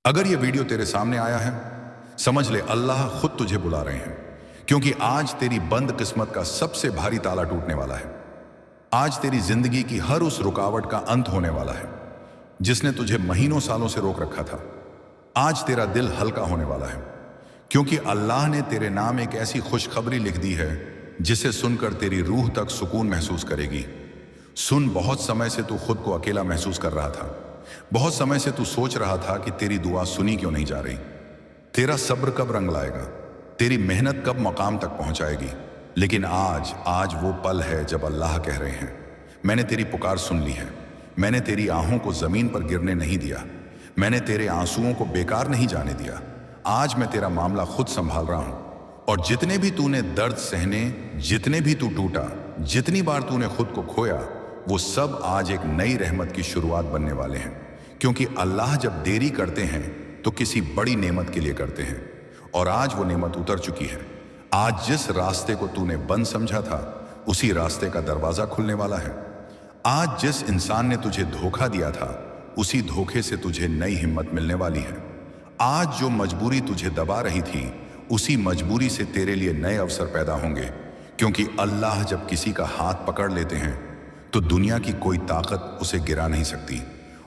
अगर ये वीडियो तेरे सामने आया है, समझ ले अल्लाह खुद तुझे बुला रहे हैं, क्योंकि आज तेरी बंद किस्मत का सबसे भारी ताला टूटने वाला है। आज तेरी जिंदगी की हर उस रुकावट का अंत होने वाला है जिसने तुझे महीनों सालों से रोक रखा था। आज तेरा दिल हल्का होने वाला है, क्योंकि अल्लाह ने तेरे नाम एक ऐसी खुशखबरी लिख दी है जिसे सुनकर तेरी रूह तक सुकून महसूस करेगी। सुन, बहुत समय से तू खुद को अकेला महसूस कर रहा था। बहुत समय से तू सोच रहा था कि तेरी दुआ सुनी क्यों नहीं जा रही, तेरा सब्र कब रंग लाएगा, तेरी मेहनत कब मकाम तक पहुंचाएगी। लेकिन आज वो पल है जब अल्लाह कह रहे हैं, मैंने तेरी पुकार सुन ली है। मैंने तेरी आहों को जमीन पर गिरने नहीं दिया। मैंने तेरे आंसुओं को बेकार नहीं जाने दिया। आज मैं तेरा मामला खुद संभाल रहा हूं। और जितने भी तूने दर्द सहने, जितने भी तू टूटा, जितनी बार तूने खुद को खोया, वो सब आज एक नई रहमत की शुरुआत बनने वाले हैं। क्योंकि अल्लाह जब देरी करते हैं तो किसी बड़ी नेमत के लिए करते हैं, और आज वो नेमत उतर चुकी है। आज जिस रास्ते को तूने बंद समझा था, उसी रास्ते का दरवाजा खुलने वाला है। आज जिस इंसान ने तुझे धोखा दिया था, उसी धोखे से तुझे नई हिम्मत मिलने वाली है। आज जो मजबूरी तुझे दबा रही थी, उसी मजबूरी से तेरे लिए नए अवसर पैदा होंगे। क्योंकि अल्लाह जब किसी का हाथ पकड़ लेते हैं तो दुनिया की कोई ताकत उसे गिरा नहीं सकती।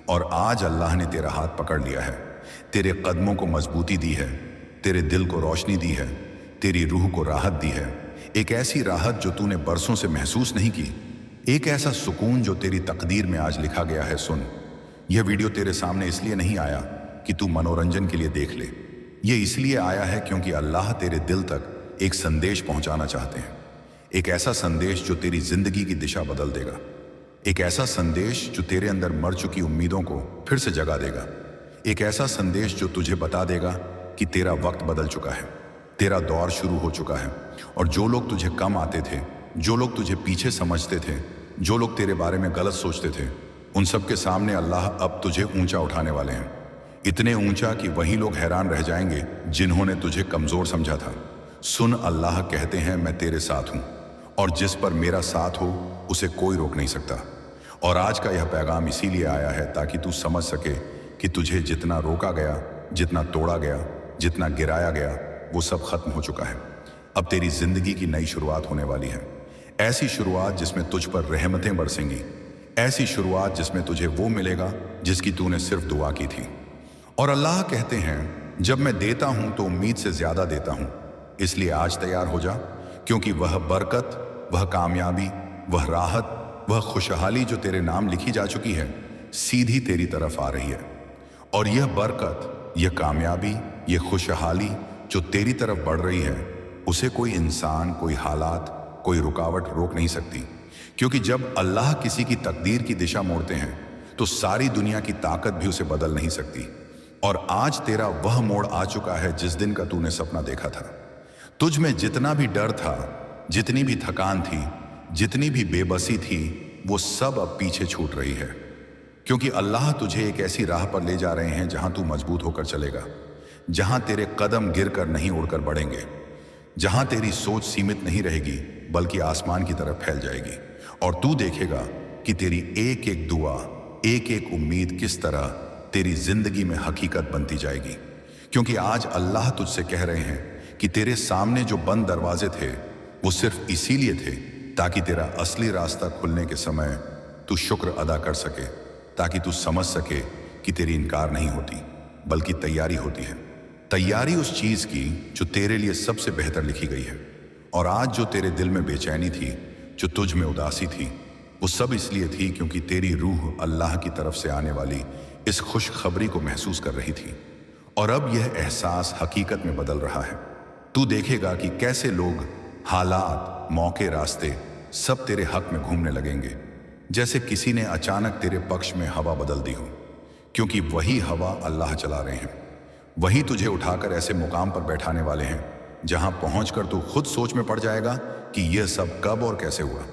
और आज अल्लाह ने तेरा हाथ पकड़ लिया है, तेरे कदमों को मजबूती दी है, तेरे दिल को रोशनी दी है, तेरी रूह को राहत दी है। एक ऐसी राहत जो तूने बरसों से महसूस नहीं की, एक ऐसा सुकून जो तेरी तकदीर में आज लिखा गया है। सुन, यह वीडियो तेरे सामने इसलिए नहीं आया कि तू मनोरंजन के लिए देख ले। यह इसलिए आया है क्योंकि अल्लाह तेरे दिल तक एक संदेश पहुंचाना चाहते हैं। एक ऐसा संदेश जो तेरी जिंदगी की दिशा बदल देगा। एक ऐसा संदेश जो तेरे अंदर मर चुकी उम्मीदों को फिर से जगा देगा। एक ऐसा संदेश जो तुझे बता देगा कि तेरा वक्त बदल चुका है, तेरा दौर शुरू हो चुका है। और जो लोग तुझे कम आते थे, जो लोग तुझे पीछे समझते थे, जो लोग तेरे बारे में गलत सोचते थे, उन सब के सामने अल्लाह अब तुझे ऊंचा उठाने वाले हैं। इतने ऊंचा कि वही लोग हैरान रह जाएंगे जिन्होंने तुझे कमजोर समझा था। सुन, अल्लाह कहते हैं, मैं तेरे साथ हूं, और जिस पर मेरा साथ हो उसे कोई रोक नहीं सकता। और आज का यह पैगाम इसीलिए आया है ताकि तू समझ सके कि तुझे जितना रोका गया, जितना तोड़ा गया, जितना गिराया गया, वो सब खत्म हो चुका है। अब तेरी जिंदगी की नई शुरुआत होने वाली है। ऐसी शुरुआत जिसमें तुझ पर रहमतें बरसेंगी। ऐसी शुरुआत जिसमें तुझे वो मिलेगा जिसकी तूने सिर्फ दुआ की थी। और अल्लाह कहते हैं, जब मैं देता हूं तो उम्मीद से ज्यादा देता हूं। इसलिए आज तैयार हो जा, क्योंकि वह बरकत, वह कामयाबी, वह राहत, वह खुशहाली जो तेरे नाम लिखी जा चुकी है, सीधी तेरी तरफ आ रही है। और यह बरकत, यह कामयाबी, यह खुशहाली जो तेरी तरफ बढ़ रही है, उसे कोई इंसान, कोई हालात, कोई रुकावट रोक नहीं सकती। क्योंकि जब अल्लाह किसी की तकदीर की दिशा मोड़ते हैं तो सारी दुनिया की ताकत भी उसे बदल नहीं सकती। और आज तेरा वह मोड़ आ चुका है जिस दिन का तूने सपना देखा था। तुझ में जितना भी डर था, जितनी भी थकान थी, जितनी भी बेबसी थी, वो सब अब पीछे छूट रही है। क्योंकि अल्लाह तुझे एक ऐसी राह पर ले जा रहे हैं जहां तू मजबूत होकर चलेगा, जहां तेरे कदम गिरकर नहीं उड़कर बढ़ेंगे, जहां तेरी सोच सीमित नहीं रहेगी बल्कि आसमान की तरफ फैल जाएगी। और तू देखेगा कि तेरी एक एक दुआ, एक एक उम्मीद किस तरह तेरी जिंदगी में हकीकत बनती जाएगी। क्योंकि आज अल्लाह तुझसे कह रहे हैं कि तेरे सामने जो बंद दरवाजे थे, वो सिर्फ इसीलिए थे ताकि तेरा असली रास्ता खुलने के समय तू शुक्र अदा कर सके, ताकि तू समझ सके कि तेरी इनकार नहीं होती बल्कि तैयारी होती है। तैयारी उस चीज की जो तेरे लिए सबसे बेहतर लिखी गई है। और आज जो तेरे दिल में बेचैनी थी, जो तुझ में उदासी थी, वो सब इसलिए थी क्योंकि तेरी रूह अल्लाह की तरफ से आने वाली इस खुशखबरी को महसूस कर रही थी। और अब यह एहसास हकीकत में बदल रहा है। तू देखेगा कि कैसे लोग, हालात, मौके, रास्ते सब तेरे हक में घूमने लगेंगे, जैसे किसी ने अचानक तेरे पक्ष में हवा बदल दी हो। क्योंकि वही हवा अल्लाह चला रहे हैं। वही तुझे उठाकर ऐसे मुकाम पर बैठाने वाले हैं जहां पहुंचकर तू खुद सोच में पड़ जाएगा कि यह सब कब और कैसे हुआ।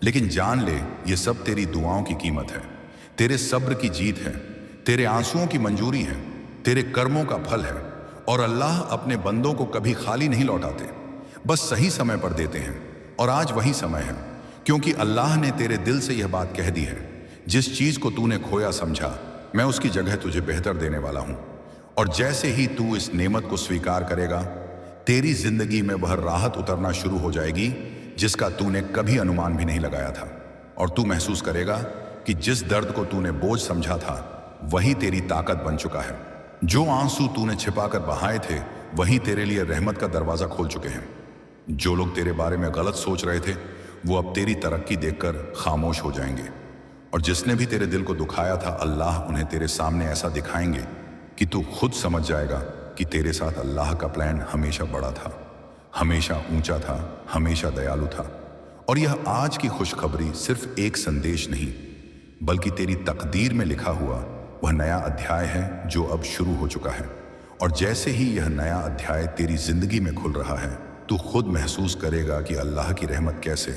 लेकिन जान ले, यह सब तेरी दुआओं की कीमत है, तेरे सब्र की जीत है, तेरे आंसुओं की मंजूरी है, तेरे कर्मों का फल है। और अल्लाह अपने बंदों को कभी खाली नहीं लौटाते, बस सही समय पर देते हैं। और आज वही समय है, क्योंकि अल्लाह ने तेरे दिल से यह बात कह दी है, जिस चीज को तूने खोया समझा, मैं उसकी जगह तुझे बेहतर देने वाला हूं। और जैसे ही तू इस नेमत को स्वीकार करेगा, तेरी जिंदगी में वह राहत उतरना शुरू हो जाएगी जिसका तूने कभी अनुमान भी नहीं लगाया था। और तू महसूस करेगा कि जिस दर्द को तूने बोझ समझा था वही तेरी ताकत बन चुका है। जो आंसू तूने छिपाकर बहाए थे वही तेरे लिए रहमत का दरवाजा खोल चुके हैं। जो लोग तेरे बारे में गलत सोच रहे थे वो अब तेरी तरक्की देखकर खामोश हो जाएंगे। और जिसने भी तेरे दिल को दुखाया था, अल्लाह उन्हें तेरे सामने ऐसा दिखाएंगे कि तू खुद समझ जाएगा कि तेरे साथ अल्लाह का प्लान हमेशा बड़ा था, हमेशा ऊंचा था, हमेशा दयालु था। और यह आज की खुशखबरी सिर्फ एक संदेश नहीं बल्कि तेरी तकदीर में लिखा हुआ वह नया अध्याय है जो अब शुरू हो चुका है। और जैसे ही यह नया अध्याय तेरी जिंदगी में खुल रहा है, तू खुद महसूस करेगा कि अल्लाह की रहमत कैसे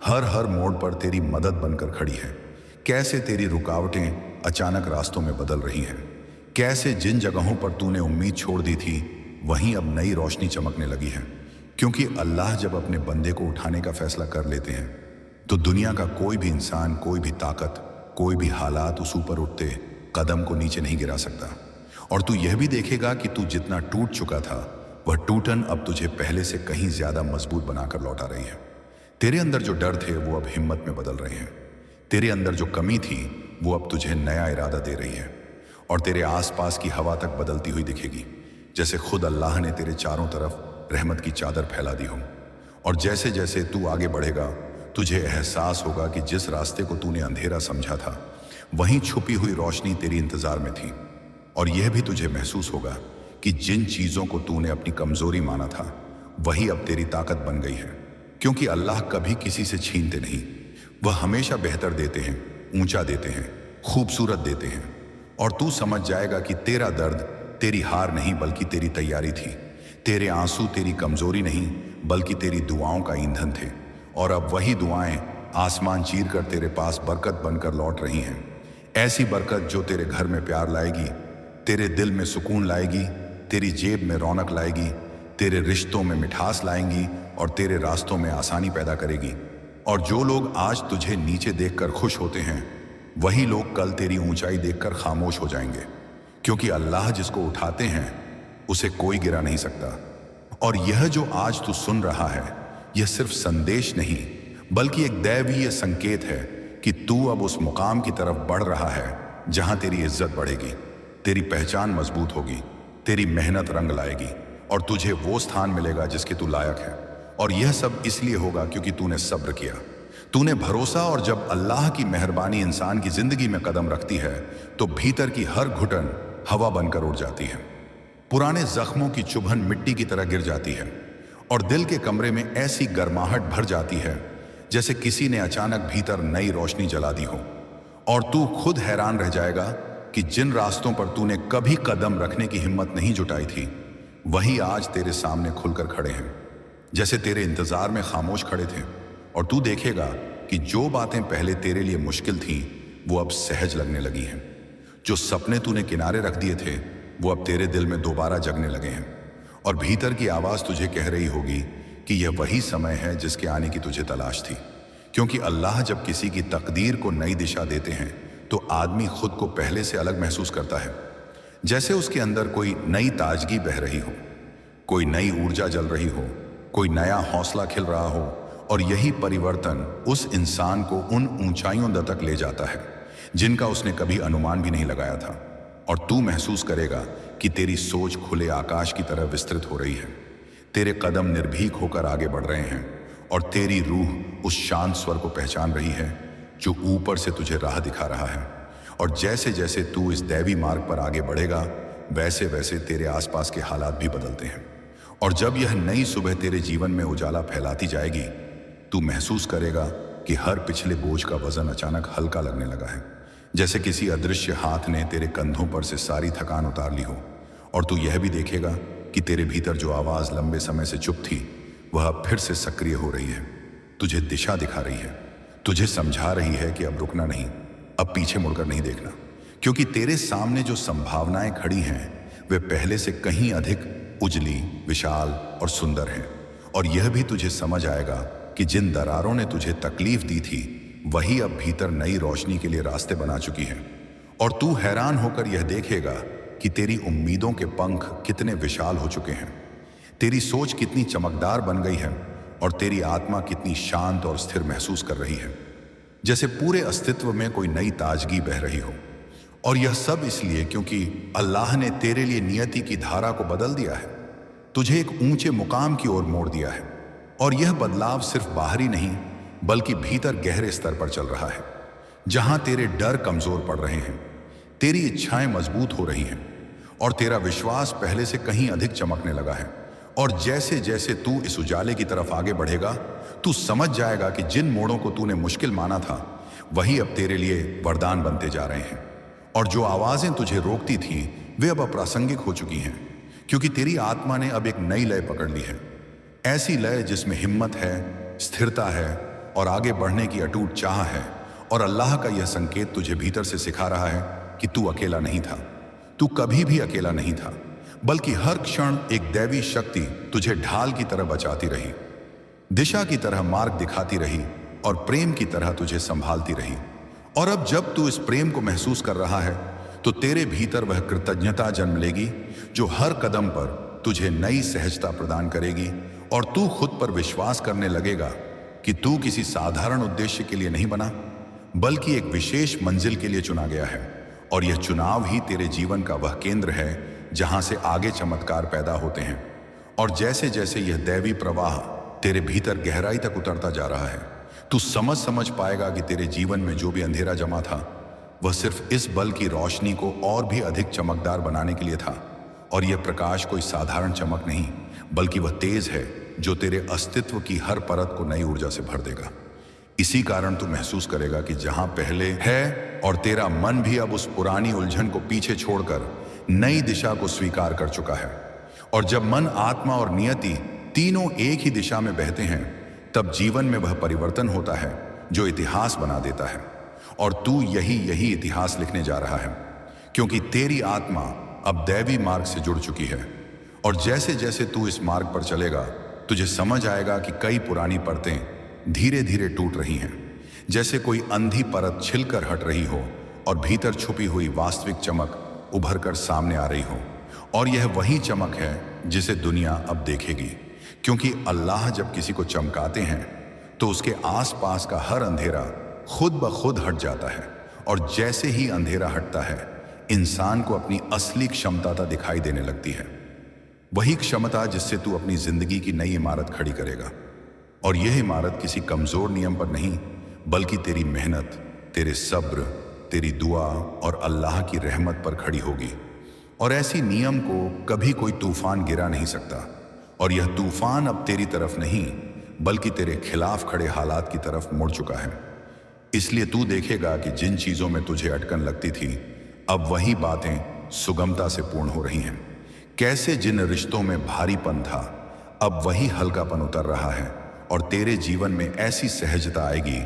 हर मोड़ पर तेरी मदद बनकर खड़ी है, कैसे तेरी रुकावटें अचानक रास्तों में बदल रही हैं, कैसे जिन जगहों पर तूने उम्मीद छोड़ दी थी वहीं अब नई रोशनी चमकने लगी है। क्योंकि अल्लाह जब अपने बंदे को उठाने का फैसला कर लेते हैं तो दुनिया का कोई भी इंसान, कोई भी ताकत, कोई भी हालात उस ऊपर उठते कदम को नीचे नहीं गिरा सकता। और तू यह भी देखेगा कि तू जितना टूट चुका था वह टूटन अब तुझे पहले से कहीं ज्यादा मजबूत बनाकर लौटा रही है। तेरे अंदर जो डर थे वो अब हिम्मत में बदल रहे हैं। तेरे अंदर जो कमी थी वो अब तुझे नया इरादा दे रही है। और तेरे आसपास की हवा तक बदलती हुई दिखेगी, जैसे खुद अल्लाह ने तेरे चारों तरफ रहमत की चादर फैला दी हो। और जैसे जैसे तू आगे बढ़ेगा तुझे एहसास होगा कि जिस रास्ते को तूने अंधेरा समझा था वहीं छुपी हुई रोशनी तेरी इंतजार में थी। और यह भी तुझे महसूस होगा कि जिन चीजों को तूने अपनी कमजोरी माना था वही अब तेरी ताकत बन गई है। क्योंकि अल्लाह कभी किसी से छीनते नहीं, वह हमेशा बेहतर देते हैं, ऊंचा देते हैं, खूबसूरत देते हैं। और तू समझ जाएगा कि तेरा दर्द तेरी हार नहीं बल्कि तेरी तैयारी थी, तेरे आंसू तेरी कमजोरी नहीं बल्कि तेरी दुआओं का ईंधन थे। और अब वही दुआएं आसमान चीर कर तेरे पास बरकत बनकर लौट रही हैं। ऐसी बरकत जो तेरे घर में प्यार लाएगी, तेरे दिल में सुकून लाएगी, तेरी जेब में रौनक लाएगी, तेरे रिश्तों में मिठास लाएंगी और तेरे रास्तों में आसानी पैदा करेगी। और जो लोग आज तुझे नीचे देखकर खुश होते हैं वही लोग कल तेरी ऊंचाई देखकर खामोश हो जाएंगे। क्योंकि अल्लाह जिसको उठाते हैं उसे कोई गिरा नहीं सकता। और यह जो आज तू सुन रहा है यह सिर्फ संदेश नहीं बल्कि एक दैवीय संकेत है कि तू अब उस मुकाम की तरफ बढ़ रहा है जहां तेरी इज्जत बढ़ेगी, तेरी पहचान मजबूत होगी, तेरी मेहनत रंग लाएगी और तुझे वो स्थान मिलेगा जिसके तू लायक है। और यह सब इसलिए होगा क्योंकि तूने सब्र किया, तूने भरोसा। और जब अल्लाह की मेहरबानी इंसान की जिंदगी में कदम रखती है तो भीतर की हर घुटन हवा बनकर उड़ जाती है, पुराने जख्मों की चुभन मिट्टी की तरह गिर जाती है और दिल के कमरे में ऐसी गर्माहट भर जाती है जैसे किसी ने अचानक भीतर नई रोशनी जला दी हो। और तू खुद हैरान रह जाएगा कि जिन रास्तों पर तूने कभी कदम रखने की हिम्मत नहीं जुटाई थी वही आज तेरे सामने खुलकर खड़े हैं, जैसे तेरे इंतजार में खामोश खड़े थे। और तू देखेगा कि जो बातें पहले तेरे लिए मुश्किल थीं वो अब सहज लगने लगी हैं। जो सपने तूने किनारे रख दिए थे वो अब तेरे दिल में दोबारा जगने लगे हैं। और भीतर की आवाज तुझे कह रही होगी कि यह वही समय है जिसके आने की तुझे तलाश थी। क्योंकि अल्लाह जब किसी की तकदीर को नई दिशा देते हैं तो आदमी खुद को पहले से अलग महसूस करता है, जैसे उसके अंदर कोई नई ताजगी बह रही हो, कोई नई ऊर्जा जल रही हो, कोई नया हौसला खिल रहा हो। और यही परिवर्तन उस इंसान को उन ऊंचाइयों तक ले जाता है जिनका उसने कभी अनुमान भी नहीं लगाया था। और तू महसूस करेगा कि तेरी सोच खुले आकाश की तरह विस्तृत हो रही है, तेरे कदम निर्भीक होकर आगे बढ़ रहे हैं और तेरी रूह उस शांत स्वर को पहचान रही है जो ऊपर से तुझे राह दिखा रहा है। और जैसे जैसे तू इस दैवी मार्ग पर आगे बढ़ेगा वैसे वैसे तेरे आसपास के हालात भी बदलते हैं। और जब यह नई सुबह तेरे जीवन में उजाला फैलाती जाएगी तू महसूस करेगा कि हर पिछले बोझ का वजन अचानक हल्का लगने लगा है, जैसे किसी अदृश्य हाथ ने तेरे कंधों पर से सारी थकान उतार ली हो। और तू यह भी देखेगा कि तेरे भीतर जो आवाज लंबे समय से चुप थी वह अब फिर से सक्रिय हो रही है, तुझे दिशा दिखा रही है, तुझे समझा रही है कि अब रुकना नहीं, अब पीछे मुड़कर नहीं देखना। क्योंकि तेरे सामने जो संभावनाएं खड़ी हैं वे पहले से कहीं अधिक उजली, विशाल और सुंदर हैं। और यह भी तुझे समझ आएगा कि जिन दरारों ने तुझे तकलीफ दी थी वही अब भीतर नई रोशनी के लिए रास्ते बना चुकी हैं। और तू हैरान होकर यह देखेगा कि तेरी उम्मीदों के पंख कितने विशाल हो चुके हैं, तेरी सोच कितनी चमकदार बन गई है और तेरी आत्मा कितनी शांत और स्थिर महसूस कर रही है, जैसे पूरे अस्तित्व में कोई नई ताजगी बह रही हो। और यह सब इसलिए क्योंकि अल्लाह ने तेरे लिए नियति की धारा को बदल दिया है, तुझे एक ऊंचे मुकाम की ओर मोड़ दिया है। और यह बदलाव सिर्फ बाहरी नहीं बल्कि भीतर गहरे स्तर पर चल रहा है, जहां तेरे डर कमजोर पड़ रहे हैं, तेरी इच्छाएं मजबूत हो रही हैं और तेरा विश्वास पहले से कहीं अधिक चमकने लगा है। और जैसे जैसे तू इस उजाले की तरफ आगे बढ़ेगा, तू समझ जाएगा कि जिन मोड़ों को तूने मुश्किल माना था वही अब तेरे लिए वरदान बनते जा रहे हैं। और जो आवाजें तुझे रोकती थीं वे अब अप्रासंगिक हो चुकी हैं, क्योंकि तेरी आत्मा ने अब एक नई लय पकड़ ली है, ऐसी लय जिसमें हिम्मत है, स्थिरता है और आगे बढ़ने की अटूट चाह है। और अल्लाह का यह संकेत तुझे भीतर से सिखा रहा है कि तू अकेला नहीं था, तू कभी भी अकेला नहीं था, बल्कि हर क्षण एक दैवी शक्ति तुझे ढाल की तरह बचाती रही, दिशा की तरह मार्ग दिखाती रही और प्रेम की तरह तुझे संभालती रही। और अब जब तू इस प्रेम को महसूस कर रहा है तो तेरे भीतर वह कृतज्ञता जन्म लेगी जो हर कदम पर तुझे नई सहजता प्रदान करेगी। और तू खुद पर विश्वास करने लगेगा कि तू किसी साधारण उद्देश्य के लिए नहीं बना, बल्कि एक विशेष मंजिल के लिए चुना गया है। और यह चुनाव ही तेरे जीवन का वह केंद्र है जहां से आगे चमत्कार पैदा होते हैं। और जैसे जैसे यह दैवी प्रवाह तेरे भीतर गहराई तक उतरता जा रहा है, तू समझ पाएगा कि तेरे जीवन में जो भी अंधेरा जमा था वह सिर्फ इस बल की रोशनी को और भी अधिक चमकदार बनाने के लिए था। और यह प्रकाश कोई साधारण चमक नहीं, बल्कि वह तेज है जो तेरे अस्तित्व की हर परत को नई ऊर्जा से भर देगा। इसी कारण तू महसूस करेगा कि जहां पहले है और तेरा मन भी अब उस पुरानी उलझन को पीछे छोड़कर नई दिशा को स्वीकार कर चुका है। और जब मन, आत्मा और नियति तीनों एक ही दिशा में बहते हैं, तब जीवन में वह परिवर्तन होता है जो इतिहास बना देता है। और तू यही इतिहास लिखने जा रहा है, क्योंकि तेरी आत्मा अब दैवी मार्ग से जुड़ चुकी है। और जैसे जैसे तू इस मार्ग पर चलेगा, तुझे समझ आएगा कि कई पुरानी परतें धीरे धीरे टूट रही हैं, जैसे कोई अंधी परत छिलकर हट रही हो और भीतर छुपी हुई वास्तविक चमक उभर कर सामने आ रही हो। और यह वही चमक है जिसे दुनिया अब देखेगी, क्योंकि अल्लाह जब किसी को चमकाते हैं तो उसके आसपास का हर अंधेरा खुद ब खुद हट जाता है। और जैसे ही अंधेरा हटता है, इंसान को अपनी असली क्षमता दिखाई देने लगती है, वही क्षमता जिससे तू अपनी जिंदगी की नई इमारत खड़ी करेगा। और यह इमारत किसी कमजोर नियम पर नहीं, बल्कि तेरी मेहनत, तेरे सब्र, तेरी दुआ और अल्लाह की रहमत पर खड़ी होगी। और ऐसी नियम को कभी कोई तूफान गिरा नहीं सकता। और यह तूफान अब तेरी तरफ नहीं, बल्कि तेरे खिलाफ खड़े हालात की तरफ मुड़ चुका है। इसलिए तू देखेगा कि जिन चीजों में तुझे अटकन लगती थी, अब वही बातें सुगमता से पूर्ण हो रही हैं। कैसे जिन रिश्तों में भारीपन था, अब वही हल्कापन उतर रहा है। और तेरे जीवन में ऐसी सहजता आएगी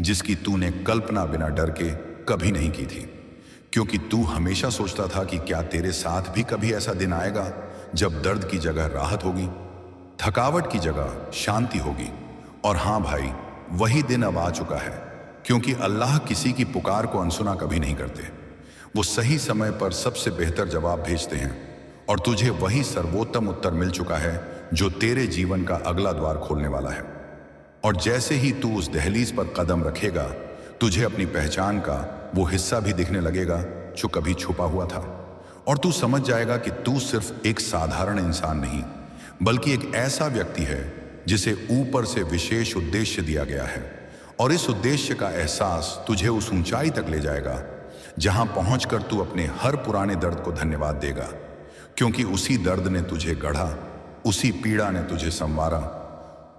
जिसकी तूने कल्पना बिना डर के कभी नहीं की थी, क्योंकि तू हमेशा सोचता था कि क्या तेरे साथ भी कभी ऐसा दिन आएगा जब दर्द की जगह राहत होगी, थकावट की जगह शांति होगी। और हाँ भाई, वही दिन अब आ चुका है, क्योंकि अल्लाह किसी की पुकार को अनसुना कभी नहीं करते। वो सही समय पर सबसे बेहतर जवाब भेजते हैं और तुझे वही सर्वोत्तम उत्तर मिल चुका है जो तेरे जीवन का अगला द्वार खोलने वाला है। और जैसे ही तू उस दहलीज पर कदम रखेगा, तुझे अपनी पहचान का वो हिस्सा भी दिखने लगेगा जो कभी छुपा हुआ था। और तू समझ जाएगा कि तू सिर्फ एक साधारण इंसान नहीं, बल्कि एक ऐसा व्यक्ति है जिसे ऊपर से विशेष उद्देश्य दिया गया है। और इस उद्देश्य का एहसास तुझे उस ऊंचाई तक ले जाएगा जहां पहुंचकर तू अपने हर पुराने दर्द को धन्यवाद देगा, क्योंकि उसी दर्द ने तुझे गढ़ा, उसी पीड़ा ने तुझे संवारा,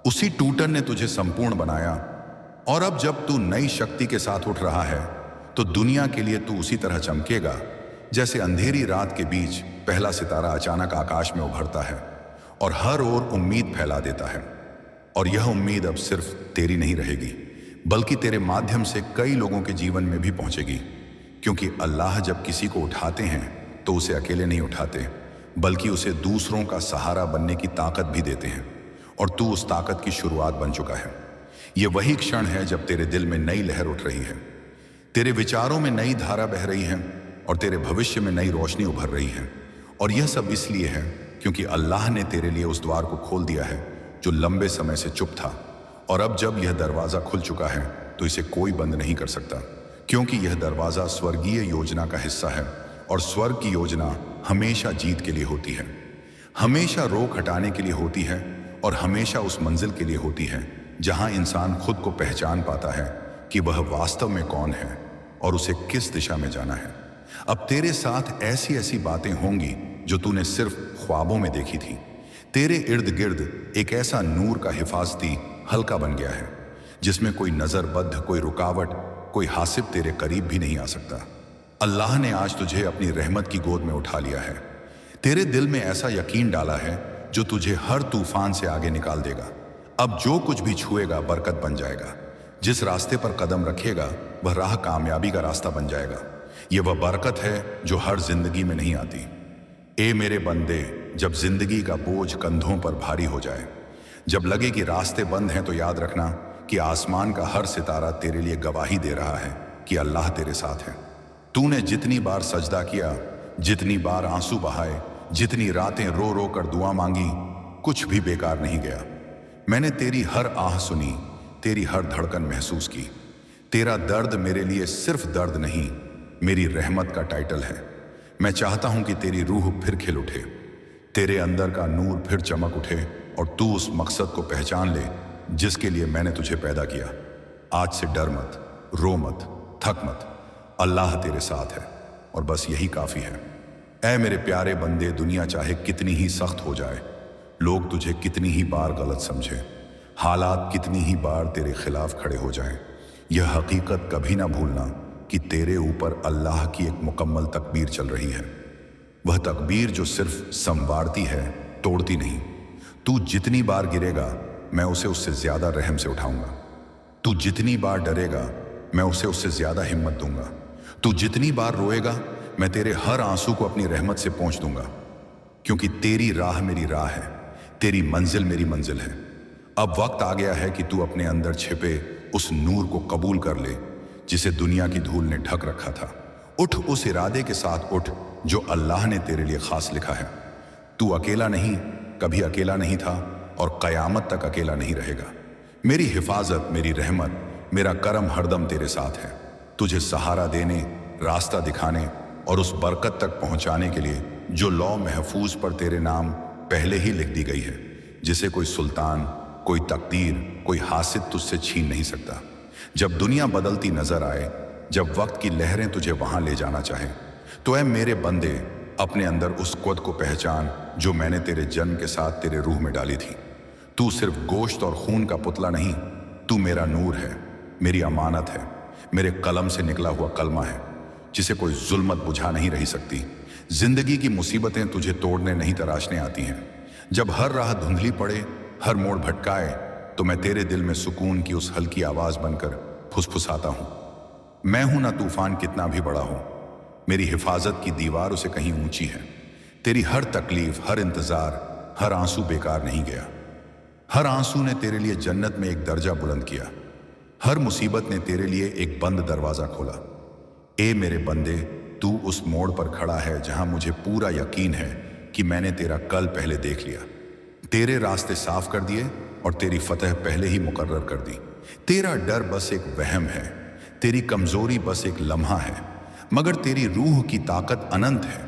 उसी टूटन ने तुझे संपूर्ण बनाया। और अब जब तू नई शक्ति के साथ उठ रहा है, तो दुनिया के लिए तू उसी तरह चमकेगा जैसे अंधेरी रात के बीच पहला सितारा अचानक आकाश में उभरता है और हर ओर उम्मीद फैला देता है। और यह उम्मीद अब सिर्फ तेरी नहीं रहेगी, बल्कि तेरे माध्यम से कई लोगों के जीवन में भी पहुंचेगी, क्योंकि अल्लाह जब किसी को उठाते हैं तो उसे अकेले नहीं उठाते, बल्कि उसे दूसरों का सहारा बनने की ताकत भी देते हैं। और तू उस ताकत की शुरुआत बन चुका है। यह वही क्षण है जब तेरे दिल में नई लहर उठ रही है, तेरे विचारों में नई धारा बह रही है और तेरे भविष्य में नई रोशनी उभर रही है। और यह सब इसलिए है क्योंकि अल्लाह ने तेरे लिए उस द्वार को खोल दिया है जो लंबे समय से चुप था। और अब जब यह दरवाज़ा खुल चुका है तो इसे कोई बंद नहीं कर सकता, क्योंकि यह दरवाज़ा स्वर्गीय योजना का हिस्सा है। और स्वर्ग की योजना हमेशा जीत के लिए होती है, हमेशा रोक हटाने के लिए होती है, और हमेशा उस मंजिल के लिए होती है जहां इंसान खुद को पहचान पाता है कि वह वास्तव में कौन है और उसे किस दिशा में जाना है। अब तेरे साथ ऐसी ऐसी बातें होंगी जो तूने सिर्फ ख्वाबों में देखी थी। तेरे इर्द गिर्द एक ऐसा नूर का हिफाजती हल्का बन गया है जिसमें कोई नजरबद्ध, कोई रुकावट, कोई हासिब तेरे करीब भी नहीं आ सकता। अल्लाह ने आज तुझे अपनी रहमत की गोद में उठा लिया है। तेरे दिल में ऐसा यकीन डाला है जो तुझे हर तूफान से आगे निकाल देगा। अब जो कुछ भी छुएगा बरकत बन जाएगा। जिस रास्ते पर कदम रखेगा वह राह कामयाबी का रास्ता बन जाएगा। यह वह बरकत है जो हर जिंदगी में नहीं आती। ए मेरे बंदे, जब जिंदगी का बोझ कंधों पर भारी हो जाए, जब लगे कि रास्ते बंद हैं, तो याद रखना कि आसमान का हर सितारा तेरे लिए गवाही दे रहा है कि अल्लाह तेरे साथ है। तूने जितनी बार सजदा किया, जितनी बार आंसू बहाए, जितनी रातें रो रो कर दुआ मांगी, कुछ भी बेकार नहीं गया। मैंने तेरी हर आह सुनी, तेरी हर धड़कन महसूस की। तेरा दर्द मेरे लिए सिर्फ दर्द नहीं, मेरी रहमत का टाइटल है। मैं चाहता हूं कि तेरी रूह फिर खिल उठे, तेरे अंदर का नूर फिर चमक उठे और तू उस मकसद को पहचान ले जिसके लिए मैंने तुझे पैदा किया। आज से डर मत, रो मत, थक मत। अल्लाह तेरे साथ है और बस यही काफ़ी है। ऐ मेरे प्यारे बंदे, दुनिया चाहे कितनी ही सख्त हो जाए, लोग तुझे कितनी ही बार गलत समझे, हालात कितनी ही बार तेरे खिलाफ खड़े हो जाएं, यह हकीकत कभी ना भूलना कि तेरे ऊपर अल्लाह की एक मुकम्मल तकबीर चल रही है। वह तकबीर जो सिर्फ संवारती है, तोड़ती नहीं। तू जितनी बार गिरेगा मैं उसे उससे ज़्यादा रहम से उठाऊंगा। तू जितनी बार डरेगा मैं उसे उससे ज़्यादा हिम्मत दूंगा। तू जितनी बार रोएगा मैं तेरे हर आंसू को अपनी रहमत से पोंछ दूंगा, क्योंकि तेरी राह मेरी राह है, तेरी मंजिल मेरी मंजिल है। अब वक्त आ गया है कि तू अपने अंदर छिपे उस नूर को कबूल कर ले जिसे दुनिया की धूल ने ढक रखा था। उठ, उस इरादे के साथ उठ जो अल्लाह ने तेरे लिए खास लिखा है। तू अकेला नहीं, कभी अकेला नहीं था और क़यामत तक अकेला नहीं रहेगा। मेरी हिफाजत, मेरी रहमत, मेरा करम हरदम तेरे साथ है, तुझे सहारा देने, रास्ता दिखाने और उस बरकत तक पहुंचाने के लिए जो लौ महफूज पर तेरे नाम पहले ही लिख दी गई है, जिसे कोई सुल्तान, कोई तकदीर, कोई हासिद तुझसे छीन नहीं सकता। जब दुनिया बदलती नजर आए, जब वक्त की लहरें तुझे वहां ले जाना चाहे, तो ऐ मेरे बंदे, अपने अंदर उस क़ुव्वत को पहचान जो मैंने तेरे जन्म के साथ तेरे रूह में डाली थी। तू सिर्फ गोश्त और खून का पुतला नहीं, तू मेरा नूर है, मेरी अमानत है, मेरे कलम से निकला हुआ कलमा है जिसे कोई जुल्मत बुझा नहीं रही सकती। जिंदगी की मुसीबतें तुझे तोड़ने नहीं तराशने आती हैं। जब हर राह धुंधली पड़े, हर मोड़ भटकाए, तो मैं तेरे दिल में सुकून की उस हल्की आवाज बनकर फुसफुसाता हूं। मैं हूं ना तूफान कितना भी बड़ा हो, मेरी हिफाजत की दीवार उसे कहीं ऊंची है। तेरी हर तकलीफ, हर इंतजार, हर आंसू बेकार नहीं गया। हर आंसू ने तेरे लिए जन्नत में एक दर्जा बुलंद किया। हर मुसीबत ने तेरे लिए एक बंद दरवाजा खोला। ए मेरे बंदे, तू उस मोड़ पर खड़ा है जहां मुझे पूरा यकीन है कि मैंने तेरा कल पहले देख लिया, तेरे रास्ते साफ कर दिए और तेरी फतह पहले ही मुकर्रर कर दी। तेरा डर बस एक वहम है, तेरी कमजोरी बस एक लम्हा है, मगर तेरी रूह की ताकत अनंत है,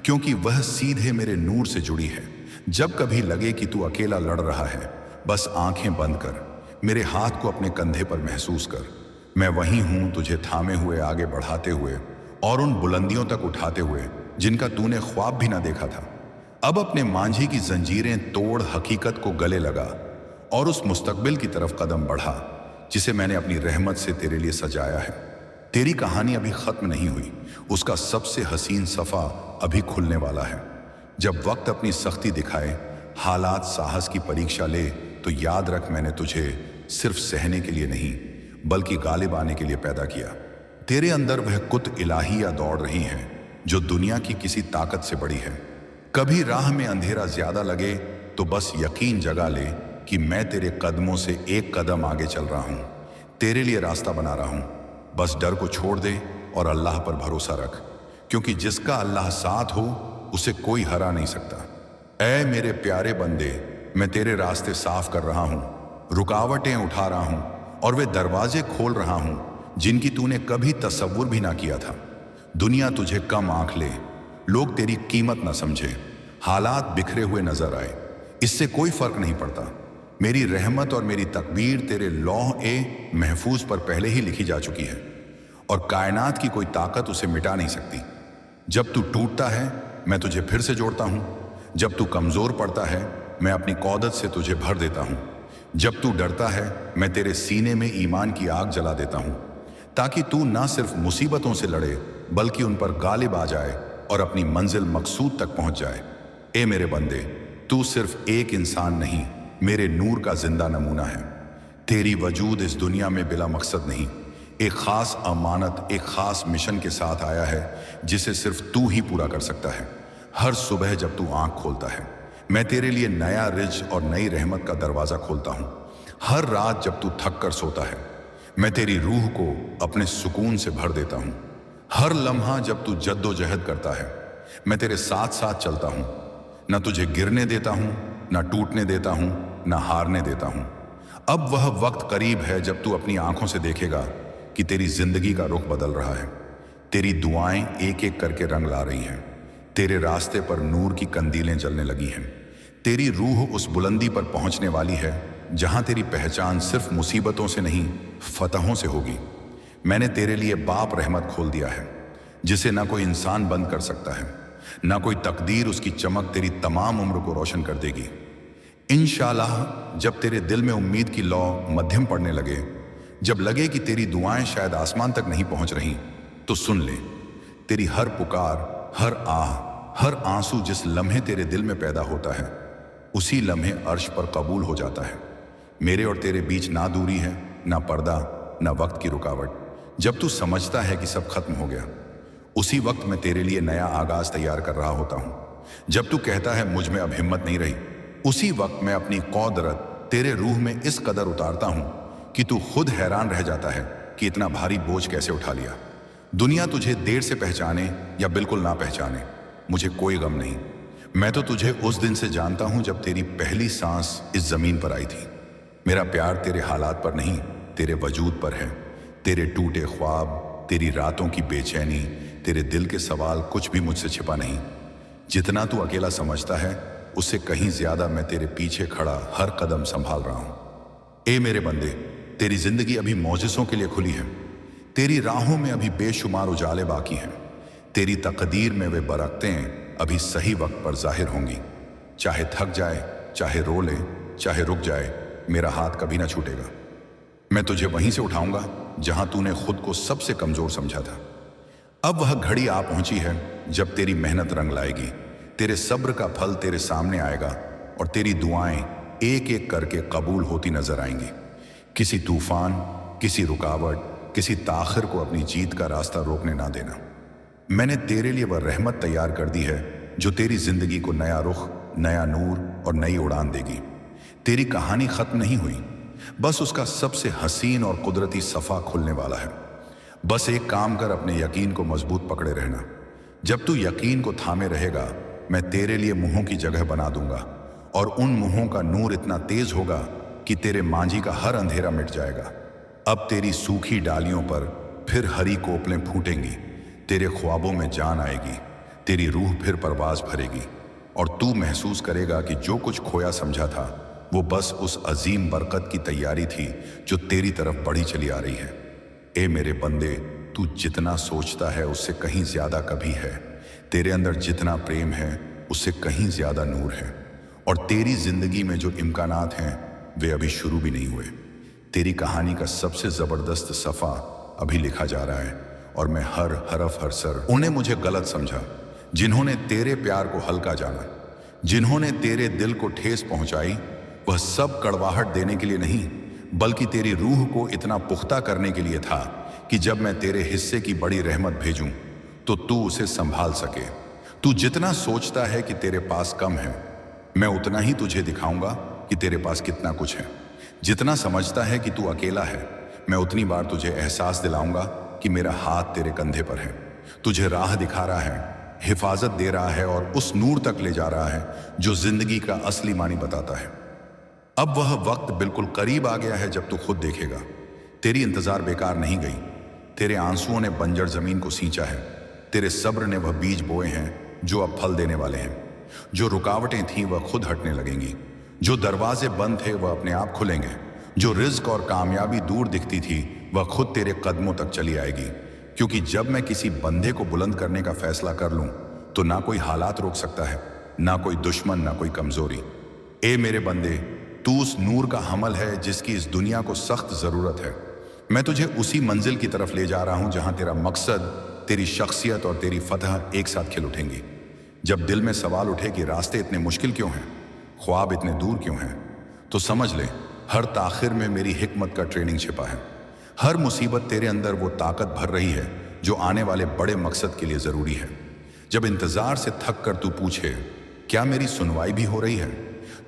क्योंकि वह सीधे मेरे नूर से जुड़ी है। जब कभी लगे कि तू अकेला लड़ रहा है, बस आंखें बंद कर, मेरे हाथ को अपने कंधे पर महसूस कर। मैं वहीं हूं, तुझे थामे हुए, आगे बढ़ाते हुए और उन बुलंदियों तक उठाते हुए जिनका तूने ख्वाब भी ना देखा था। अब अपने मांझी की जंजीरें तोड़, हकीकत को गले लगा और उस मुस्तकबिल की तरफ कदम बढ़ा जिसे मैंने अपनी रहमत से तेरे लिए सजाया है। तेरी कहानी अभी खत्म नहीं हुई, उसका सबसे हसीन सफ़ा अभी खुलने वाला है। जब वक्त अपनी सख्ती दिखाए, हालात साहस की परीक्षा ले, तो याद रख मैंने तुझे सिर्फ सहने के लिए नहीं बल्कि गालिब आने के लिए पैदा किया। तेरे अंदर वह कुत इलाहिया दौड़ रही है जो दुनिया की किसी ताकत से बड़ी है। कभी राह में अंधेरा ज्यादा लगे तो बस यकीन जगा ले कि मैं तेरे कदमों से एक कदम आगे चल रहा हूं, तेरे लिए रास्ता बना रहा हूं। बस डर को छोड़ दे और अल्लाह पर भरोसा रख, क्योंकि जिसका अल्लाह साथ हो उसे कोई हरा नहीं सकता। ऐ मेरे प्यारे बंदे, मैं तेरे रास्ते साफ कर रहा हूँ, रुकावटें उठा रहा हूँ और वे दरवाजे खोल रहा हूँ जिनकी तूने कभी तसव्वुर भी ना किया था। दुनिया तुझे कम आंख ले, लोग तेरी कीमत ना समझे, हालात बिखरे हुए नजर आए, इससे कोई फर्क नहीं पड़ता। मेरी रहमत और मेरी तकबीर तेरे लौह महफूज पर पहले ही लिखी जा चुकी है और कायनात की कोई ताकत उसे मिटा नहीं सकती। जब तू टूटता है मैं तुझे फिर से जोड़ता हूँ, जब तू कमजोर पड़ता है मैं अपनी कौदत से तुझे भर देता हूँ, जब तू डरता है मैं तेरे सीने में ईमान की आग जला देता हूँ, ताकि तू ना सिर्फ मुसीबतों से लड़े बल्कि उन पर गालिब आ जाए और अपनी मंजिल मकसूद तक पहुंच जाए। ए मेरे बंदे, तू सिर्फ एक इंसान नहीं, मेरे नूर का जिंदा नमूना है। तेरी वजूद इस दुनिया में बिला मकसद नहीं, एक खास अमानत, एक खास मिशन के साथ आया है जिसे सिर्फ तू ही पूरा कर सकता है। हर सुबह जब तू आंख खोलता है मैं तेरे लिए नया रिज और नई रहमत का दरवाजा खोलता हूँ। हर रात जब तू थक कर सोता है मैं तेरी रूह को अपने सुकून से भर देता हूँ। हर लम्हा जब तू जद्दोजहद करता है मैं तेरे साथ साथ चलता हूँ, न तुझे गिरने देता हूँ, न टूटने देता हूँ, न हारने देता हूँ। अब वह वक्त करीब है जब तू अपनी आंखों से देखेगा कि तेरी जिंदगी का रुख बदल रहा है। तेरी दुआएं एक एक करके रंग ला रही हैं, तेरे रास्ते पर नूर की कंदीलें जलने लगी हैं। तेरी रूह उस बुलंदी पर पहुंचने वाली है जहां तेरी पहचान सिर्फ मुसीबतों से नहीं, फतहों से होगी। मैंने तेरे लिए बाप रहमत खोल दिया है जिसे ना कोई इंसान बंद कर सकता है, ना कोई तकदीर उसकी चमक तेरी तमाम उम्र को रोशन कर देगी। इंशाअल्लाह जब तेरे दिल में उम्मीद की लौ मध्यम पड़ने लगे, जब लगे कि तेरी दुआएं शायद आसमान तक नहीं पहुंच रही, तो सुन ले, तेरी हर पुकार, हर आह, हर आंसू जिस लम्हे तेरे दिल में पैदा होता है उसी लम्हे अर्श पर कबूल हो जाता है। मेरे और तेरे बीच ना दूरी है, ना पर्दा, ना वक्त की रुकावट। जब तू समझता है कि सब खत्म हो गया, उसी वक्त मैं तेरे लिए नया आगाज तैयार कर रहा होता हूँ। जब तू कहता है मुझ में अब हिम्मत नहीं रही, उसी वक्त मैं अपनी कौदरत तेरे रूह में इस कदर उतारता हूँ कि तू खुद हैरान रह जाता है कि इतना भारी बोझ कैसे उठा लिया। दुनिया तुझे देर से पहचाने या बिल्कुल ना पहचाने, मुझे कोई गम नहीं। मैं तो तुझे उस दिन से जानता हूँ जब तेरी पहली सांस इस जमीन पर आई थी। मेरा प्यार तेरे हालात पर नहीं, तेरे वजूद पर है। तेरे टूटे ख्वाब, तेरी रातों की बेचैनी, तेरे दिल के सवाल, कुछ भी मुझसे छिपा नहीं। जितना तू अकेला समझता है उससे कहीं ज्यादा मैं तेरे पीछे खड़ा हर कदम संभाल रहा हूँ। ए मेरे बंदे, तेरी जिंदगी अभी मौजिज़ों के लिए खुली है। तेरी राहों में अभी बेशुमार उजाले बाकी हैं। तेरी तकदीर में वे बरकतें अभी सही वक्त पर जाहिर होंगी। चाहे थक जाए, चाहे रो ले, चाहे रुक जाए, मेरा हाथ कभी ना छूटेगा। मैं तुझे वहीं से उठाऊंगा जहां तूने खुद को सबसे कमजोर समझा था। अब वह घड़ी आ पहुंची है जब तेरी मेहनत रंग लाएगी, तेरे सब्र का फल तेरे सामने आएगा और तेरी दुआएं एक एक करके कबूल होती नजर आएंगी। किसी तूफान, किसी रुकावट, किसी ताखिर को अपनी जीत का रास्ता रोकने ना देना। मैंने तेरे लिए वह रहमत तैयार कर दी है जो तेरी जिंदगी को नया रुख, नया नूर और नई उड़ान देगी। तेरी कहानी खत्म नहीं हुई, बस उसका सबसे हसीन और कुदरती सफ़ा खुलने वाला है। बस एक काम कर, अपने यकीन को मजबूत पकड़े रहना। जब तू यकीन को थामे रहेगा मैं तेरे लिए मुंहों की जगह बना दूंगा और उन मुंहों का नूर इतना तेज होगा कि तेरे मांझी का हर अंधेरा मिट जाएगा। अब तेरी सूखी डालियों पर फिर हरी कोपलें फूटेंगी, तेरे ख्वाबों में जान आएगी, तेरी रूह फिर परवाज भरेगी और तू महसूस करेगा कि जो कुछ खोया समझा था वो बस उस अजीम बरकत की तैयारी थी जो तेरी तरफ बढ़ी चली आ रही है। ए मेरे बंदे, तू जितना सोचता है उससे कहीं ज्यादा कभी है। तेरे अंदर जितना प्रेम है उससे कहीं ज्यादा नूर है और तेरी जिंदगी में जो इम्कानात हैं वे अभी शुरू भी नहीं हुए। तेरी कहानी का सबसे जबरदस्त सफ़ा अभी लिखा जा रहा है और मैं हर हरफ हर सर उन्हें मुझे गलत समझा, जिन्होंने तेरे प्यार को हल्का जाना, जिन्होंने तेरे दिल को ठेस पहुंचाई, वह सब कड़वाहट देने के लिए नहीं बल्कि तेरी रूह को इतना पुख्ता करने के लिए था कि जब मैं तेरे हिस्से की बड़ी रहमत भेजूं तो तू उसे संभाल सके। तू जितना सोचता है कि तेरे पास कम है, मैं उतना ही तुझे दिखाऊंगा कि तेरे पास कितना कुछ है। जितना समझता है कि तू अकेला है, मैं उतनी बार तुझे एहसास दिलाऊंगा कि मेरा हाथ तेरे कंधे पर है। तुझे राह दिखा रहा है, हिफाजत दे रहा है और उस नूर तक ले जा रहा है जो जिंदगी का असली मानी बताता है। अब वह वक्त बिल्कुल करीब आ गया है जब तू खुद देखेगा तेरी इंतजार बेकार नहीं गई। तेरे आंसुओं ने बंजर जमीन को सींचा है, तेरे सब्र ने वह बीज बोए हैं जो अब फल देने वाले हैं। जो रुकावटें थीं वह खुद हटने लगेंगी, जो दरवाजे बंद थे वह अपने आप खुलेंगे, जो रिज्क और कामयाबी दूर दिखती थी वह खुद तेरे कदमों तक चली आएगी। क्योंकि जब मैं किसी बंदे को बुलंद करने का फैसला कर लूं तो ना कोई हालात रोक सकता है, ना कोई दुश्मन, ना कोई कमजोरी। ए मेरे बंदे, तू उस नूर का हमल है जिसकी इस दुनिया को सख्त जरूरत है। मैं तुझे उसी मंजिल की तरफ ले जा रहा हूं जहां तेरा मकसद, तेरी शख्सियत और तेरी फतह एक साथ खिल उठेंगी। जब दिल में सवाल उठे कि रास्ते इतने मुश्किल क्यों हैं, ख्वाब इतने दूर क्यों हैं, तो समझ ले हर ताखिर में मेरी हिकमत का ट्रेनिंग छिपा है। हर मुसीबत तेरे अंदर वो ताकत भर रही है जो आने वाले बड़े मकसद के लिए जरूरी है। जब इंतजार से थक कर तू पूछे क्या मेरी सुनवाई भी हो रही है,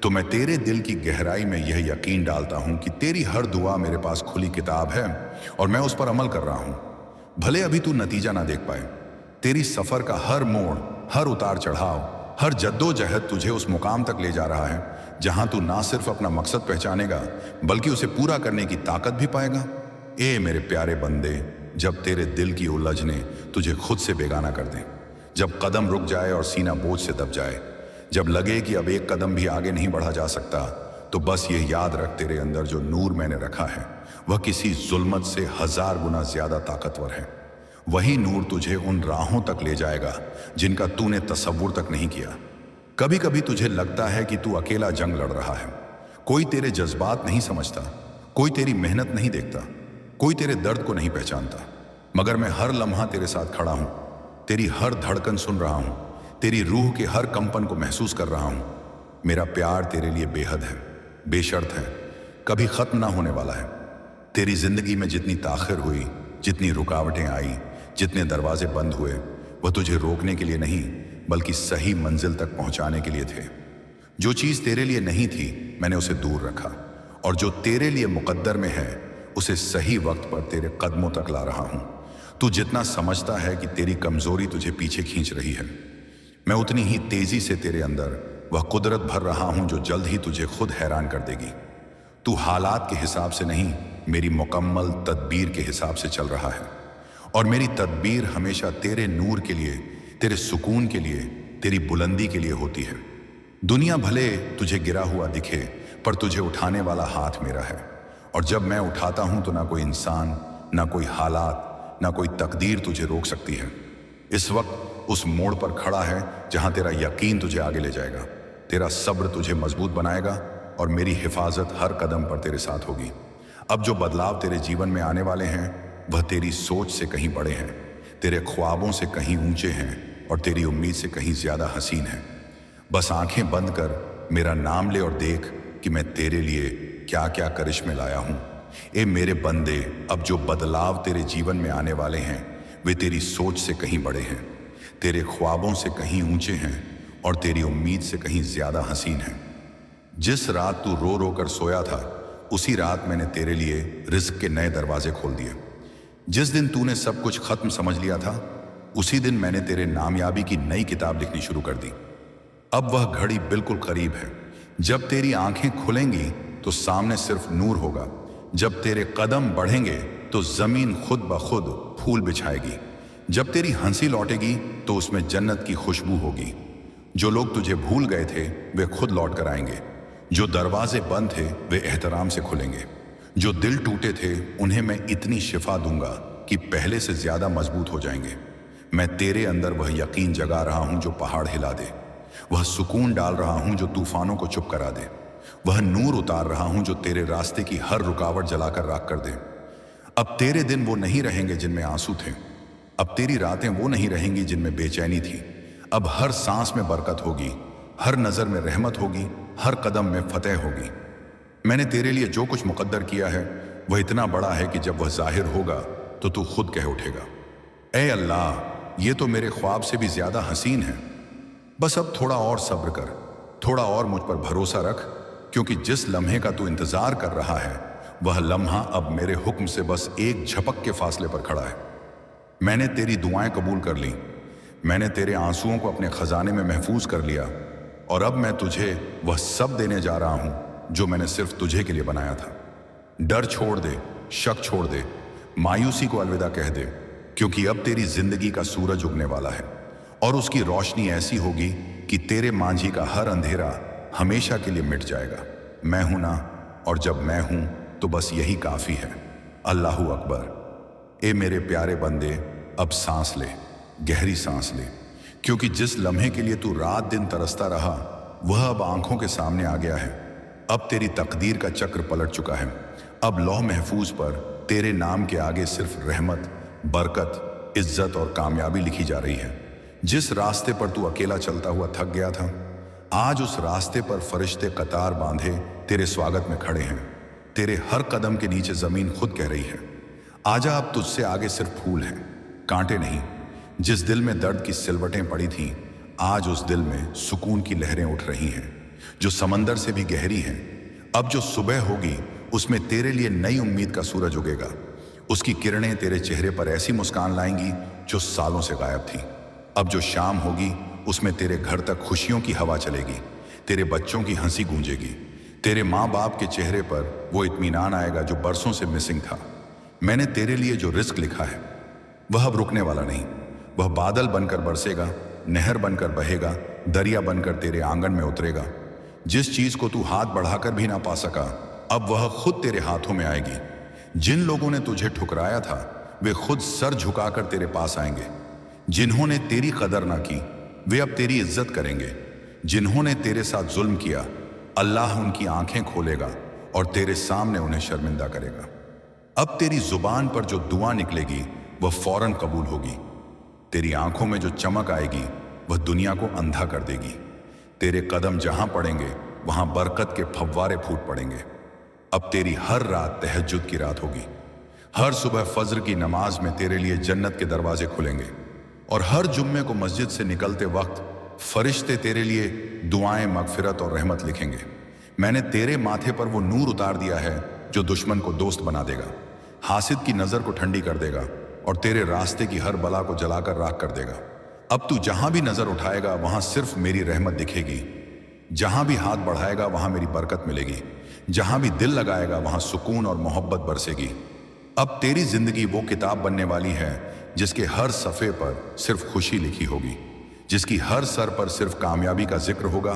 तो मैं तेरे दिल की गहराई में यह यकीन डालता हूं कि तेरी हर दुआ मेरे पास खुली किताब है और मैं उस पर अमल कर रहा हूं। भले अभी तू नतीजा ना देख पाए, तेरी सफर का हर मोड़, हर उतार चढ़ाव, हर जद्दोजहद तुझे उस मुकाम तक ले जा रहा है जहां तू ना सिर्फ अपना मकसद पहचानेगा बल्कि उसे पूरा करने की ताकत भी पाएगा। ए मेरे प्यारे बंदे, जब तेरे दिल की उलझने तुझे खुद से बेगाना कर दें, जब कदम रुक जाए और सीना बोझ से दब जाए, जब लगे कि अब एक कदम भी आगे नहीं बढ़ा जा सकता, तो बस ये याद रख तेरे अंदर जो नूर मैंने रखा है वह किसी जुल्मत से 1000 गुना ज्यादा ताकतवर है। वही नूर तुझे उन राहों तक ले जाएगा जिनका तूने तसव्वुर तक नहीं किया। कभी कभी तुझे लगता है कि तू अकेला जंग लड़ रहा है, कोई तेरे जज्बात नहीं समझता, कोई तेरी मेहनत नहीं देखता, कोई तेरे दर्द को नहीं पहचानता, मगर मैं हर लम्हा तेरे साथ खड़ा हूं, तेरी हर धड़कन सुन रहा हूं, तेरी रूह के हर कंपन को महसूस कर रहा हूं। मेरा प्यार तेरे लिए बेहद है, बेशर्त है, कभी खत्म ना होने वाला है। तेरी जिंदगी में जितनी ताखिर हुई, जितनी रुकावटें आई, जितने दरवाजे बंद हुए, वह तुझे रोकने के लिए नहीं बल्कि सही मंजिल तक पहुंचाने के लिए थे। जो चीज तेरे लिए नहीं थी मैंने उसे दूर रखा, और जो तेरे लिए मुकद्दर में है उसे सही वक्त पर तेरे कदमों तक ला रहा हूं। तू जितना समझता है कि तेरी कमजोरी तुझे पीछे खींच रही है, मैं उतनी ही तेजी से तेरे अंदर वह कुदरत भर रहा हूं जो जल्द ही तुझे खुद हैरान कर देगी। तू हालात के हिसाब से नहीं, मेरी मुकम्मल तदबीर के हिसाब से चल रहा है, और मेरी तदबीर हमेशा तेरे नूर के लिए, तेरे सुकून के लिए, तेरी बुलंदी के लिए होती है। दुनिया भले तुझे गिरा हुआ दिखे पर तुझे उठाने वाला हाथ मेरा है, और जब मैं उठाता हूं तो ना कोई इंसान, ना कोई हालात, ना कोई तकदीर तुझे रोक सकती है। इस वक्त उस मोड़ पर खड़ा है जहां तेरा यकीन तुझे आगे ले जाएगा, तेरा सब्र तुझे मजबूत बनाएगा और मेरी हिफाजत हर कदम पर तेरे साथ होगी। अब जो बदलाव तेरे जीवन में आने वाले हैं वह तेरी सोच से कहीं बड़े हैं, तेरे ख्वाबों से कहीं ऊंचे हैं और तेरी उम्मीद से कहीं ज्यादा हसीन हैं। बस आंखें बंद कर मेरा नाम ले और देख कि मैं तेरे लिए क्या क्या करिश्मे लाया हूं। ए मेरे बंदे, अब जो बदलाव तेरे जीवन में आने वाले हैं वे तेरी सोच से कहीं बड़े हैं, तेरे ख्वाबों से कहीं ऊंचे हैं और तेरी उम्मीद से कहीं ज्यादा हसीन हैं। जिस रात तू रो रो कर सोया था उसी रात मैंने तेरे लिए रिज्क के नए दरवाजे खोल दिए। जिस दिन तूने सब कुछ खत्म समझ लिया था उसी दिन मैंने तेरे नामयाबी की नई किताब लिखनी शुरू कर दी। अब वह घड़ी बिल्कुल करीब है, जब तेरी आंखें खुलेंगी तो सामने सिर्फ नूर होगा, जब तेरे कदम बढ़ेंगे तो जमीन खुद ब खुद फूल बिछाएगी, जब तेरी हंसी लौटेगी तो उसमें जन्नत की खुशबू होगी। जो लोग तुझे भूल गए थे वे खुद लौट कर आएंगे, जो दरवाजे बंद थे वे एहतराम से खुलेंगे, जो दिल टूटे थे उन्हें मैं इतनी शिफा दूंगा कि पहले से ज्यादा मजबूत हो जाएंगे। मैं तेरे अंदर वह यकीन जगा रहा हूं जो पहाड़ हिला दे, वह सुकून डाल रहा हूं जो तूफानों को चुप करा दे, वह नूर उतार रहा हूं जो तेरे रास्ते की हर रुकावट जलाकर राख कर दे। अब तेरे दिन वो नहीं रहेंगे जिनमें आंसू थे, अब तेरी रातें वो नहीं रहेंगी जिनमें बेचैनी थी। अब हर सांस में बरकत होगी, हर नजर में रहमत होगी, हर कदम में फतेह होगी। मैंने तेरे लिए जो कुछ मुकद्दर किया है वह इतना बड़ा है कि जब वह जाहिर होगा तो तू खुद कह उठेगा, ए अल्लाह, ये तो मेरे ख्वाब से भी ज्यादा हसीन है। बस अब थोड़ा और सब्र कर, थोड़ा और मुझ पर भरोसा रख, क्योंकि जिस लम्हे का तू इंतजार कर रहा है वह लम्हा अब मेरे हुक्म से बस एक झपक के फासले पर खड़ा है। मैंने तेरी दुआएं कबूल कर ली, मैंने तेरे आंसुओं को अपने खजाने में महफूज कर लिया, और अब मैं तुझे वह सब देने जा रहा हूं जो मैंने सिर्फ तुझे के लिए बनाया था। डर छोड़ दे, शक छोड़ दे, मायूसी को अलविदा कह दे, क्योंकि अब तेरी जिंदगी का सूरज उगने वाला है और उसकी रोशनी ऐसी होगी कि तेरे मांझी का हर अंधेरा हमेशा के लिए मिट जाएगा। मैं हूं ना, और जब मैं हूं तो बस यही काफी है। अल्लाहू अकबर। ए मेरे प्यारे बंदे, अब सांस ले, गहरी सांस ले, क्योंकि जिस लम्हे के लिए तू रात दिन तरसता रहा वह अब आंखों के सामने आ गया है। अब तेरी तकदीर का चक्र पलट चुका है। अब लौह महफूज पर तेरे नाम के आगे सिर्फ रहमत, बरकत, इज्जत और कामयाबी लिखी जा रही है। जिस रास्ते पर तू अकेला चलता हुआ थक गया था, आज उस रास्ते पर फरिश्ते कतार बांधे तेरे स्वागत में खड़े हैं। तेरे हर कदम के नीचे जमीन खुद कह रही है, आजा, अब तुझसे आगे सिर्फ फूल हैं, कांटे नहीं। जिस दिल में दर्द की सिलवटें पड़ी थीं, आज उस दिल में सुकून की लहरें उठ रही हैं, जो समंदर से भी गहरी हैं। अब जो सुबह होगी उसमें तेरे लिए नई उम्मीद का सूरज उगेगा। उसकी किरणें तेरे चेहरे पर ऐसी मुस्कान लाएंगी जो सालों से गायब थी। अब जो शाम होगी उसमें तेरे घर तक खुशियों की हवा चलेगी, तेरे बच्चों की हंसी गूंजेगी, तेरे माँ बाप के चेहरे पर वो इत्मीनान आएगा जो बरसों से मिसिंग था। मैंने तेरे लिए जो रिस्क लिखा है वह अब रुकने वाला नहीं। वह बादल बनकर बरसेगा, नहर बनकर बहेगा, दरिया बनकर तेरे आंगन में उतरेगा। जिस चीज को तू हाथ बढ़ाकर भी ना पा सका, अब वह खुद तेरे हाथों में आएगी। जिन लोगों ने तुझे ठुकराया था वे खुद सर झुकाकर तेरे पास आएंगे। जिन्होंने तेरी कदर ना की वे अब तेरी इज्जत करेंगे। जिन्होंने तेरे साथ जुल्म किया, अल्लाह उनकी आंखें खोलेगा और तेरे सामने उन्हें शर्मिंदा करेगा। अब तेरी जुबान पर जो दुआ निकलेगी वह फौरन कबूल होगी। तेरी आंखों में जो चमक आएगी वह दुनिया को अंधा कर देगी। तेरे कदम जहां पड़ेंगे वहां बरकत के फव्वारे फूट पड़ेंगे। अब तेरी हर रात तहज्जुद की रात होगी। हर सुबह फज्र की नमाज में तेरे लिए जन्नत के दरवाजे खुलेंगे और हर जुम्मे को मस्जिद से निकलते वक्त फरिश्ते तेरे लिए दुआएं, मगफिरत और रहमत लिखेंगे। मैंने तेरे माथे पर वो नूर उतार दिया है जो दुश्मन को दोस्त बना देगा, हासिद की नजर को ठंडी कर देगा और तेरे रास्ते की हर बला को जलाकर राख कर देगा। अब तू जहां भी नजर उठाएगा वहां सिर्फ मेरी रहमत दिखेगी। जहां भी हाथ बढ़ाएगा वहां मेरी बरकत मिलेगी। जहां भी दिल लगाएगा वहां सुकून और मोहब्बत बरसेगी। अब तेरी जिंदगी वो किताब बनने वाली है जिसके हर सफ़े पर सिर्फ खुशी लिखी होगी, जिसकी हर सर पर सिर्फ कामयाबी का जिक्र होगा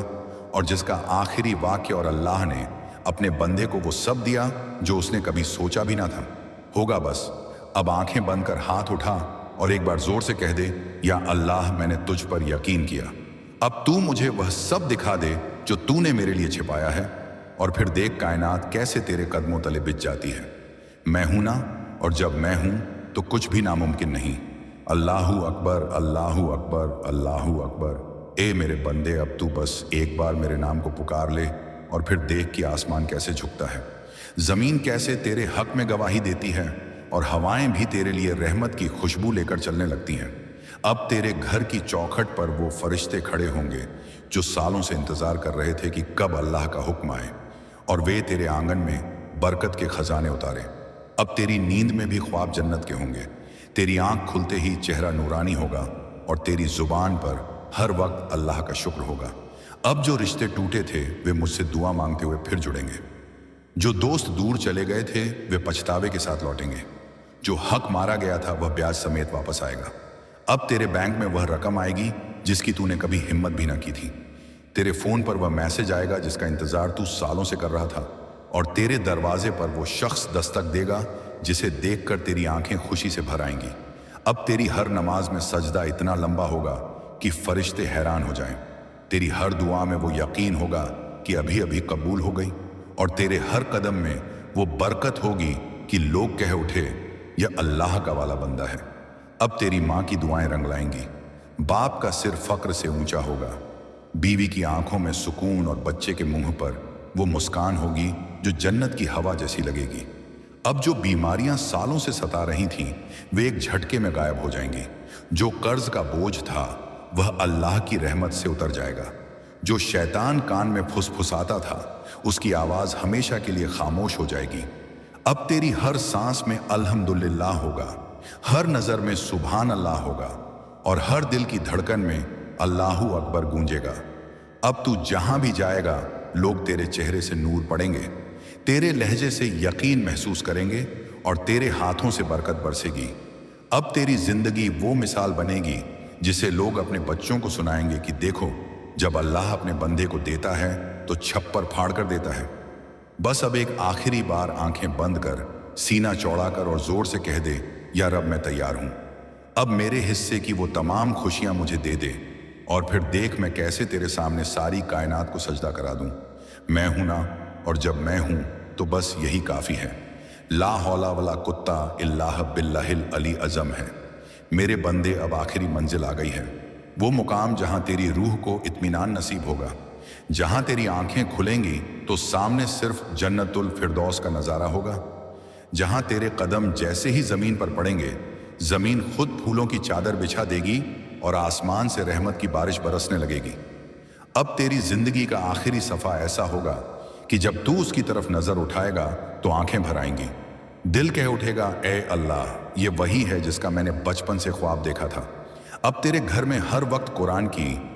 और जिसका आखिरी वाक्य और अल्लाह ने अपने बंदे को वो सब दिया जो उसने कभी सोचा भी ना था। होगा बस। अब आंखें बंद कर हाथ उठा और एक बार जोर से कह दे, या अल्लाह, मैंने तुझ पर यकीन किया। अब तू मुझे वह सब दिखा दे जो तूने मेरे लिए छिपाया है, और फिर देख कायनात कैसे तेरे कदमों तले बिछ जाती है। मैं हूं ना, और जब मैं हूं तो कुछ भी नामुमकिन नहीं। अल्लाहू अकबर, अल्लाहू अकबर, अल्लाहू अकबर। ए मेरे बंदे, अब तू बस एक बार मेरे नाम को पुकार ले और फिर देख कि आसमान कैसे झुकता है, जमीन कैसे तेरे हक में गवाही देती है और हवाएं भी तेरे लिए रहमत की खुशबू लेकर चलने लगती हैं। अब तेरे घर की चौखट पर वो फरिश्ते खड़े होंगे जो सालों से इंतजार कर रहे थे कि कब अल्लाह का हुक्म आए और वे तेरे आंगन में बरकत के खजाने उतारे। अब तेरी नींद में भी ख्वाब जन्नत के होंगे। तेरी आंख खुलते ही चेहरा नूरानी होगा और तेरी जुबान पर हर वक्त अल्लाह का शुक्र होगा। अब जो रिश्ते टूटे थे वे मुझसे दुआ मांगते हुए फिर जुड़ेंगे। जो दोस्त दूर चले गए थे वे पछतावे के साथ लौटेंगे। जो हक मारा गया था वह ब्याज समेत वापस आएगा। अब तेरे बैंक में वह रकम आएगी जिसकी तूने कभी हिम्मत भी ना की थी। तेरे फोन पर वह मैसेज आएगा जिसका इंतजार तू सालों से कर रहा था, और तेरे दरवाजे पर वो शख्स दस्तक देगा जिसे देखकर तेरी आंखें खुशी से भर आएंगी। अब तेरी हर नमाज में सजदा इतना लंबा होगा कि फरिश्ते हैरान हो जाएं। तेरी हर दुआ में वो यकीन होगा कि अभी अभी कबूल हो गई, और तेरे हर कदम में वो बरकत होगी कि लोग कह उठे, यह अल्लाह का वाला बंदा है। अब तेरी माँ की दुआएं रंग लाएंगी। बाप का सिर फक्र से ऊंचा होगा। बीवी की आंखों में सुकून और बच्चे के मुंह पर वो मुस्कान होगी जो जन्नत की हवा जैसी लगेगी। अब जो बीमारियां सालों से सता रही थीं वे एक झटके में गायब हो जाएंगी। जो कर्ज का बोझ था वह अल्लाह की रहमत से उतर जाएगा। जो शैतान कान में फुसफुसाता था उसकी आवाज हमेशा के लिए खामोश हो जाएगी। अब तेरी हर सांस में अल्हम्दुलिल्लाह होगा हर नज़र में सुभान अल्लाह होगा और हर दिल की धड़कन में अल्लाहू अकबर गूंजेगा। अब तू जहां भी जाएगा लोग तेरे चेहरे से नूर पड़ेंगे, तेरे लहजे से यकीन महसूस करेंगे और तेरे हाथों से बरकत बरसेगी। अब तेरी जिंदगी वो मिसाल बनेगी जिसे लोग अपने बच्चों को सुनाएंगे कि देखो, जब अल्लाह अपने बंदे को देता है तो छप्पर फाड़ कर देता है। बस अब एक आखिरी बार आंखें बंद कर, सीना चौड़ा कर और जोर से कह दे, या रब मैं तैयार हूं। अब मेरे हिस्से की वो तमाम खुशियां मुझे दे दे और फिर देख मैं कैसे तेरे सामने सारी कायनात को सजदा करा दूं। मैं हूं ना, और जब मैं हूं तो बस यही काफी है। ला हौला वला कुत्ता इल्लाह बिल्लाहिल अली अज़म है। मेरे बंदे, अब आखिरी मंजिल आ गई है, वो मुकाम जहां तेरी रूह को इत्मीनान नसीब होगा। जहां तेरी आंखें खुलेंगी तो सामने सिर्फ जन्नतुल फिरदौस का नज़ारा होगा। जहां तेरे कदम जैसे ही जमीन पर पड़ेंगे, जमीन खुद फूलों की चादर बिछा देगी और आसमान से रहमत की बारिश बरसने लगेगी। अब तेरी जिंदगी का आखिरी सफ़ा ऐसा होगा कि जब तू उसकी तरफ नजर उठाएगा तो आंखें भर आएंगी। दिल कह उठेगा, ए अल्लाह, ये वही है जिसका मैंने बचपन से ख्वाब देखा था। अब तेरे घर में हर वक्त कुरान की